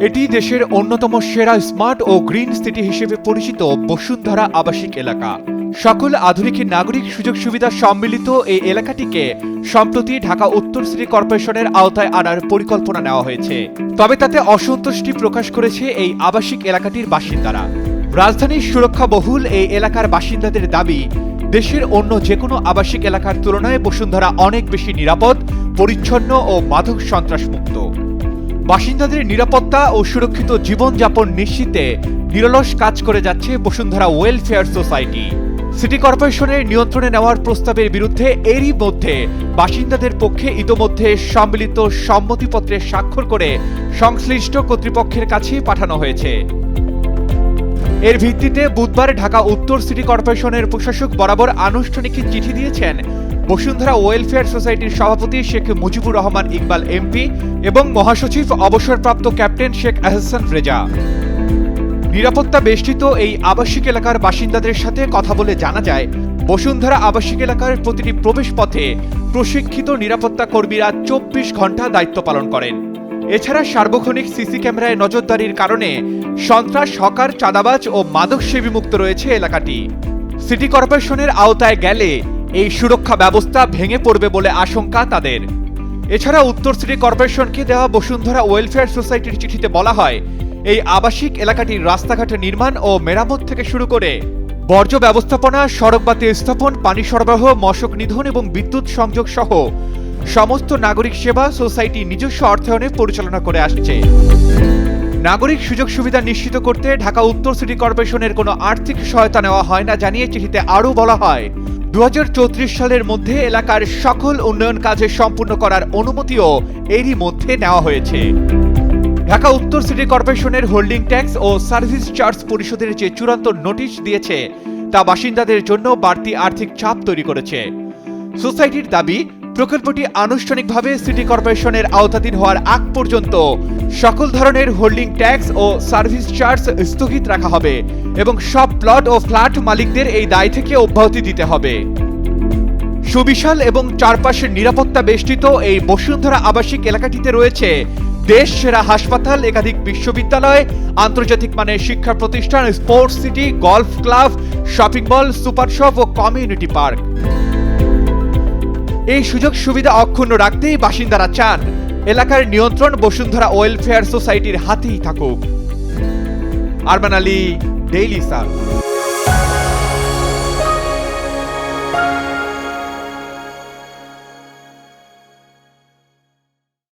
এটি দেশের অন্যতম সেরা স্মার্ট ও গ্রিন সিটি হিসেবে পরিচিত বসুন্ধরা আবাসিক এলাকা। সকল আধুনিক নাগরিক সুযোগ সুবিধা সম্মিলিত এই এলাকাটিকে সম্প্রতি ঢাকা উত্তর সিটি কর্পোরেশনের আওতায় আনার পরিকল্পনা নেওয়া হয়েছে। তবে তাতে অসন্তুষ্টি প্রকাশ করেছে এই আবাসিক এলাকাটির বাসিন্দারা। রাজধানীর সুরক্ষাবহুল এই এলাকার বাসিন্দাদের দাবি, দেশের অন্য যে কোনো আবাসিক এলাকার তুলনায় বসুন্ধরা অনেক বেশি নিরাপদ, পরিচ্ছন্ন ও মাদক সন্ত্রাস মুক্ত। বাসিন্দাদের নিরাপত্তা ও সুরক্ষিত জীবনযাপন নিশ্চিতে নিরলস কাজ করে যাচ্ছে বসুন্ধরা ওয়েলফেয়ার সোসাইটি। সিটি কর্পোরেশনের নিয়ন্ত্রণে নেওয়ার প্রস্তাবের বিরুদ্ধে এরই মধ্যে বাসিন্দাদের পক্ষে ইতোমধ্যে সম্মিলিত সম্মতিপত্রে স্বাক্ষর করে সংশ্লিষ্ট কর্তৃপক্ষের কাছে পাঠানো হয়েছে। এর ভিত্তিতে বুধবার ঢাকা উত্তর সিটি কর্পোরেশনের প্রশাসক বরাবর আনুষ্ঠানিক চিঠি দিয়েছেন বসুন্ধরা ওয়েলফেয়ার সোসাইটির সভাপতি শেখ মুজিবুর রহমান ইকবাল এমপি এবং মহাসচিব অবসরপ্রাপ্ত ক্যাপ্টেন শেখ আহসান রেজা। নিরাপত্তা বেষ্টিত এই আবাসিক এলাকার বাসিন্দাদের সাথে কথা বলে জানা যায়, বসুন্ধরা আবাসিক এলাকার প্রতিটি প্রবেশ পথে প্রশিক্ষিত নিরাপত্তা কর্মীরা 24 ঘন্টা দায়িত্ব পালন করেন। এছাড়া সার্বক্ষণিক সিসি ক্যামেরায় নজরদারির কারণে সন্ত্রাস, হকার, চাঁদাবাজ ও মাদকসেবী মুক্ত রয়েছে এলাকাটি। সিটি কর্পোরেশনের আওতায় গেলে এই সুরক্ষা ব্যবস্থা ভেঙে পড়বে বলে আশঙ্কা তাদের। এছাড়া উত্তর সিটি কর্পোরেশনকে দেওয়া বসুন্ধরা ওয়েলফেয়ার সোসাইটির চিঠিতে বলা হয়, এই আবাসিক এলাকাটির রাস্তাঘাট নির্মাণ ও মেরামত থেকে শুরু করে বর্জ্য ব্যবস্থাপনা, সড়ক বাতি স্থাপন, পানি সরবরাহ, মশক নিধন এবং বিদ্যুৎ সংযোগ সহ সমস্ত নাগরিক সেবা সোসাইটি নিজস্ব অর্থায়নে পরিচালনা করে আসছে। নাগরিক সুযোগ সুবিধা নিশ্চিত করতে ঢাকা উত্তর সিটি কর্পোরেশনের কোনো আর্থিক সহায়তা নেওয়া হয় না জানিয়ে চিঠিতে আরও বলা হয়, 2034 সালের মধ্যে এলাকার সকল উন্নয়ন কাজে সম্পূর্ণ করার অনুমতিও এরই মধ্যে নেওয়া হয়েছে। ঢাকা উত্তর সিটি কর্পোরেশনের হোল্ডিং ট্যাক্স ও সার্ভিস চার্জ পরিশোধের যে চূড়ান্ত নোটিশ দিয়েছে তা বাসিন্দাদের জন্য বাড়তি আর্থিক চাপ তৈরি করেছে। সোসাইটির দাবি, প্রকল্পটি আনুষ্ঠানিকভাবে সিটি কর্পোরেশনের আওতাধীন হওয়ার আগ পর্যন্ত সকল ধরনের হোল্ডিং ট্যাক্স ও সার্ভিস চার্জ স্থগিত রাখা হবে এবং সব প্লট ও ফ্ল্যাট মালিকদের এই দায় থেকে অব্যাহতি দিতে হবে। সুবিশাল এবং চারপাশের নিরাপত্তা বেষ্টিত এই বসুন্ধরা আবাসিক এলাকাটিতে রয়েছে দেশ সেরা হাসপাতাল, একাধিক বিশ্ববিদ্যালয়, আন্তর্জাতিক মানের শিক্ষা প্রতিষ্ঠান, sports city, golf club, shopping mall, super shop ও কমিউনিটি পার্ক। এই সুযোগ সুবিধা অক্ষুণ্ণ রাখতেই বাসিন্দারা চান এলাকার নিয়ন্ত্রণ বসুন্ধরা ওয়েলফেয়ার সোসাইটির হাতেই থাকুক। Arman Ali, daily star.